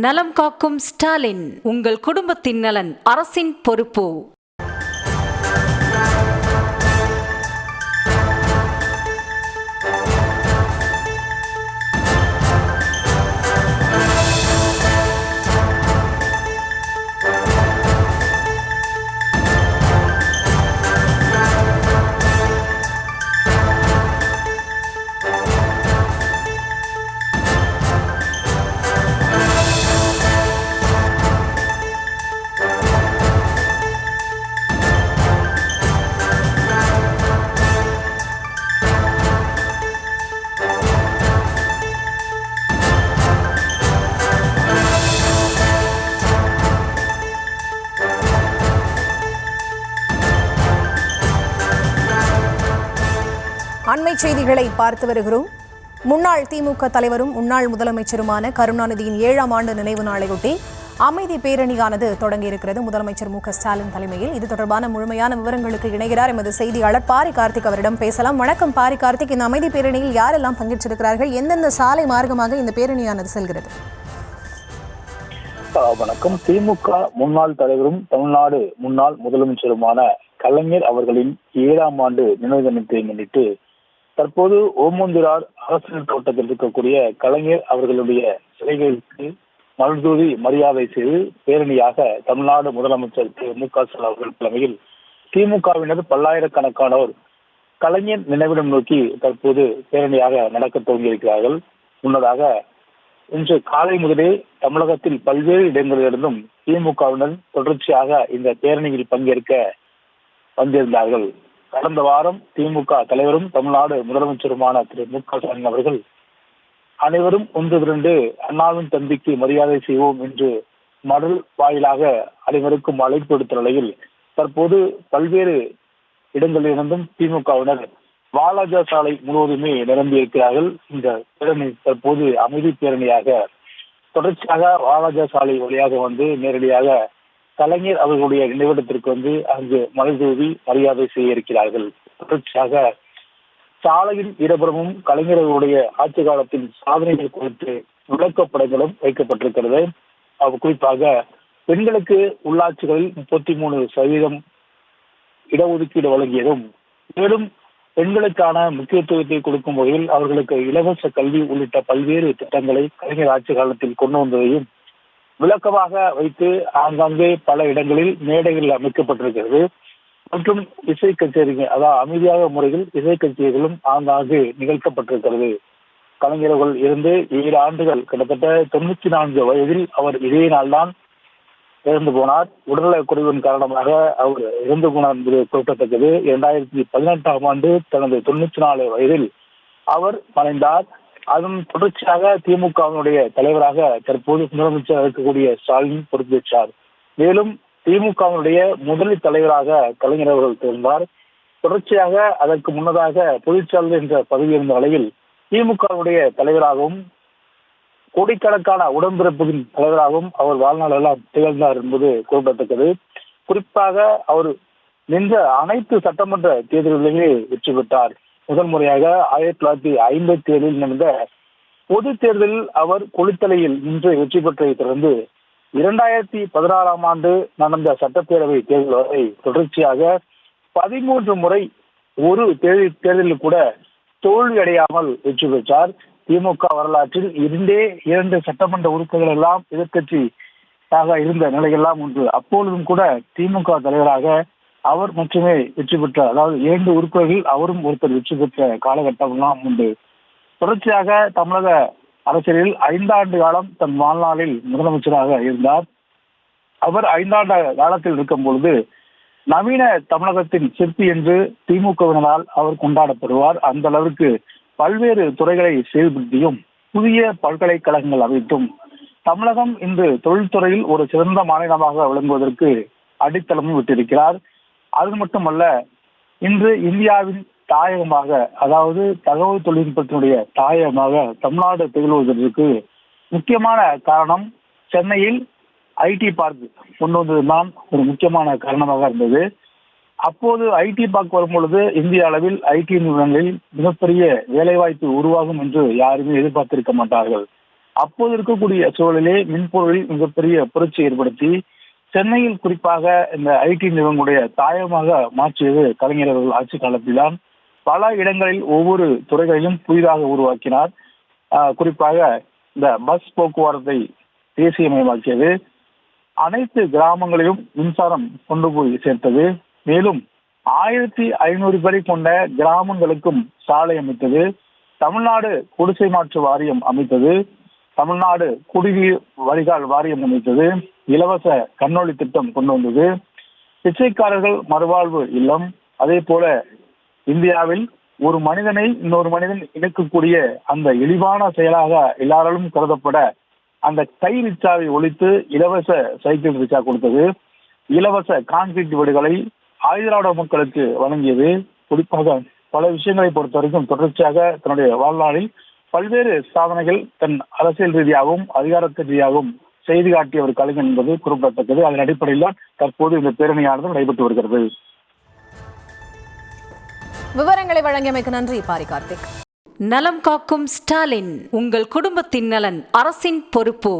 நலம் காக்கும் ஸ்டாலின். உங்கள் குடும்பத்தின் நலன் அரசின் பொறுப்பு. அண்மை செய்திகளை பார்த்து வருகிறோம். முன்னாள் திமுக தலைவரும் முன்னாள் முதலமைச்சருமான கருணாநிதியின் 7ஆம் ஆண்டு நினைவு நாளையொட்டி அமைதி பேரணியானது தொடங்கியிருக்கிறது. முதலமைச்சர் ஸ்டாலின் தலைமையில். இது தொடர்பான முழுமையான விவரங்களுக்கு இணைகிறார் எமது செய்தியாளர் பாரி கார்த்திக். அவரிடம் பேசலாம். வணக்கம் பாரி கார்த்திக். இந்த அமைதி பேரணியில் யாரெல்லாம் பங்கேற்றிருக்கிறார்கள்? எந்தெந்த சாலை மார்க்கமாக இந்த பேரணியானது செல்கிறது? வணக்கம். திமுக முன்னாள் தலைவரும் தமிழ்நாடு முன்னாள் முதலமைச்சருமான கலைஞர் அவர்களின் 7ஆம் ஆண்டு நினைவு தினத்தை முன்னிட்டு தற்போது ஓமந்தூரார் அரசியல் தோட்டத்தில் இருக்கக்கூடிய கலைஞர் அவர்களுடைய சிலைகளுக்கு மலர்தூவி மரியாதை செய்து பேரணியாக தமிழ்நாடு முதலமைச்சர் ஸ்டாலின் அவர்கள் தலைமையில் திமுகவினர் பல்லாயிரக்கணக்கானோர் கலைஞர் நினைவிடம் நோக்கி தற்போது பேரணியாக நடக்க துவங்கியிருக்கிறார்கள். முன்னதாக இன்று காலை முதலே தமிழகத்தில் பல்வேறு இடங்களிலிருந்தும் திமுகவினர் தொடர்ச்சியாக இந்த பேரணியில் பங்கேற்க வந்திருந்தார்கள். கடந்த வாரம் திமுக தலைவரும் தமிழ்நாடு முதலமைச்சருமான ஸ்டாலின் அவர்கள் அனைவரும் ஒன்று திரண்டு அண்ணாவின் தம்பிக்கு மரியாதை செய்வோம் என்று மடல் வாயிலாக அனைவருக்கும் அழைப்பு விடுத்த நிலையில் தற்போது பல்வேறு இடங்களிலிருந்தும் திமுகவினர் வாலாஜா சாலை முழுவதுமே நிரம்பியிருக்கிறார்கள். இந்த பேரணி தற்போது அமைதி பேரணியாக தொடர்ச்சியாக வாலாஜா சாலை வழியாக வந்து நேரடியாக கலைஞர் அவர்களுடைய நினைவிடத்திற்கு வந்து அங்கு மலர்தூவி மரியாதை செய்ய இருக்கிறார்கள். தொடர்ச்சியாக சாலையின் இருபுறமும் கலைஞர் அவர்களுடைய ஆட்சி காலத்தின் சாதனைகள் குறித்து விளக்கப்படங்களும் வைக்கப்பட்டிருக்கிறது. குறிப்பாக பெண்களுக்கு உள்ளாட்சிகளில் 33% இடஒதுக்கீடு வழங்கியதும், மேலும் பெண்களுக்கான முக்கியத்துவத்தை கொடுக்கும் வகையில் அவர்களுக்கு இலவச கல்வி உள்ளிட்ட பல்வேறு திட்டங்களை கலைஞர் ஆட்சி காலத்தில் கொண்டு வந்ததையும் விளக்கமாக வைத்து ஆங்காங்கே பல இடங்களில் மேடைகள் அமைக்கப்பட்டிருக்கிறது. மற்றும் இசை கச்சேரிகள், அதாவது அமைதியாக முறையில் இசை கச்சேரிகளும் ஆங்காங்கே நிகழ்த்தப்பட்டிருக்கிறது. கலைஞர்கள் இருந்து 7 ஆண்டுகள், கிட்டத்தட்ட 94 வயதில் அவர் இதே நாள்தான் இறந்து போனார். உடல்நலக் குறைவின் காரணமாக அவர் இறந்து போனார் என்பது குறிப்பிடத்தக்கது. 2018ஆம் ஆண்டு தனது 94 வயதில் அவர் மறைந்தார். அதன் தொடர்ச்சியாக திமுகவினுடைய தலைவராக தற்போது முதலமைச்சர் இருக்கக்கூடிய ஸ்டாலின் பொறுப்பேற்றார். மேலும் திமுகவினுடைய முதல் தலைவராக கலைஞர் அவர்கள் தேர்ந்தார். தொடர்ச்சியாக அதற்கு முன்னதாக பொதுச்செயலாளர் என்ற பதவி இருந்த நிலையில் திமுகவுடைய தலைவராகவும் கோடிக்கணக்கான உடன்பிறப்புகளின் தலைவராகவும் அவர் வாழ்நாளெல்லாம் திகழ்ந்தார் என்பது குறிப்பிடத்தக்கது. குறிப்பாக அவர் நின்ற அனைத்து சட்டமன்ற தேர்தல்களிலே வெற்றி பெற்றார். முதல் முறையாக 1957 நடந்த பொது தேர்தலில் அவர் கொளுத்தலையில் நின்று வெற்றி பெற்றதை தொடர்ந்து 2016ஆம் ஆண்டு நடந்த சட்டப்பேரவை தேர்தல் வரை தொடர்ச்சியாக 13 முறை ஒரு தேர்தலில் கூட தோல்வி அடையாமல் வெற்றி பெற்றார். திமுக வரலாற்றில் 2 சட்டமன்ற உறுப்பினர்கள் எல்லாம் எதிர்கட்சியாக இருந்த நிலையெல்லாம் உண்டு. அப்பொழுதும் கூட திமுக தலைவராக அவர் மட்டுமே வெற்றி பெற்றார். அதாவது 2 உறுப்பினர்கள் அவரும் ஒருத்தர் வெற்றி பெற்ற காலகட்டம் எல்லாம் உண்டு. தொடர்ச்சியாக தமிழக அரசியலில் 5 ஆண்டு காலம் தன் வாழ்நாளில் முதலமைச்சராக இருந்தார். அவர் 5 ஆண்டு காலத்தில் இருக்கும் பொழுது நவீன தமிழகத்தின் சிற்பி என்று திமுகவினரால் அவர் கொண்டாடப்படுவார். அந்த அளவிற்கு பல்வேறு துறைகளை செயல்படுத்தியும் புதிய பல்கலைக்கழகங்கள் அமைத்தும் தமிழகம் இன்று தொழில்துறையில் ஒரு சிறந்த மாநிலமாக விளங்குவதற்கு அடித்தளமும் விட்டிருக்கிறார். அது மட்டுமல்ல, இன்று இந்தியாவின் தாயகமாக, அதாவது தகவல் தொழில்நுட்பத்தினுடைய தாயகமாக தமிழ்நாடு திகழ்வதற்கு முக்கியமான காரணம் சென்னையில் ஐடி பார்க் கொண்டு வந்ததுதான் ஒரு முக்கியமான காரணமாக இருந்தது. அப்போது ஐடி பார்க் வரும்பொழுது இந்திய அளவில் ஐடி நிறுவனங்களில் மிகப்பெரிய வேலைவாய்ப்பு உருவாகும் என்று யாருமே எதிர்பார்த்திருக்க மாட்டார்கள். அப்போது இருக்கக்கூடிய சூழலிலே மின்பொருளில் மிகப்பெரிய புரட்சி ஏற்படுத்தி சென்னையில் குறிப்பாக இந்த ஐடி நிறுவனங்களுடைய தாயமாக மாற்றியது கலைஞர் அவர்கள் ஆட்சி காலத்தில்தான். பல இடங்களில் ஒவ்வொரு துறைகளிலும் புதிதாக உருவாக்கினார். குறிப்பாக இந்த பஸ் போக்குவரத்தை தேசியமயமாக்கியது, அனைத்து கிராமங்களிலும் மின்சாரம் கொண்டு போய் சேர்த்தது, மேலும் 1500 பேரை கொண்ட கிராமங்களுக்கும் சாலை அமைத்தது, தமிழ்நாடு குடிசை மாற்று வாரியம் அமைத்தது, தமிழ்நாடு குடிநீர் வடிகால் வாரியம் அமைத்தது, இலவச கண்ணொளி திட்டம் கொண்டு வந்தது, பிச்சைக்காரர்கள் மறுவாழ்வு இல்லம், அதே போல இந்தியாவில் ஒரு மனிதனை இன்னொரு மனிதன் இணைக்கக்கூடிய அந்த இழிவான செயலாக எல்லாராலும் கருதப்பட அந்த கை ரிக்ஷாவை ஒழித்து இலவச சைக்கிள் ரிக்ஷா கொடுத்தது, இலவச கான்கிரீட் வீடுகளை ஆயுதிராவிட மக்களுக்கு வழங்கியது. குறிப்பாக பல விஷயங்களை பொறுத்த வரைக்கும் தொடர்ச்சியாக தன்னுடைய வாழ்நாளில் பல்வேறு சாதனைகள் தன் அரசியல் ரீதியாகவும் அதிகாரத்தின் ரீதியாகவும் செய்து காட்டிய ஒரு கலைஞர் என்பது குறிப்பிடத்தக்கது. அதன் அடிப்படையில் தான் தற்போது இந்த பேரணியானது நடைபெற்று வருகிறது. விவரங்களை வழங்கியமைக்கு நன்றி பாரி கார்த்திக். நலம் காக்கும் ஸ்டாலின். உங்கள் குடும்பத்தின் நலன் அரசின் பொறுப்பு.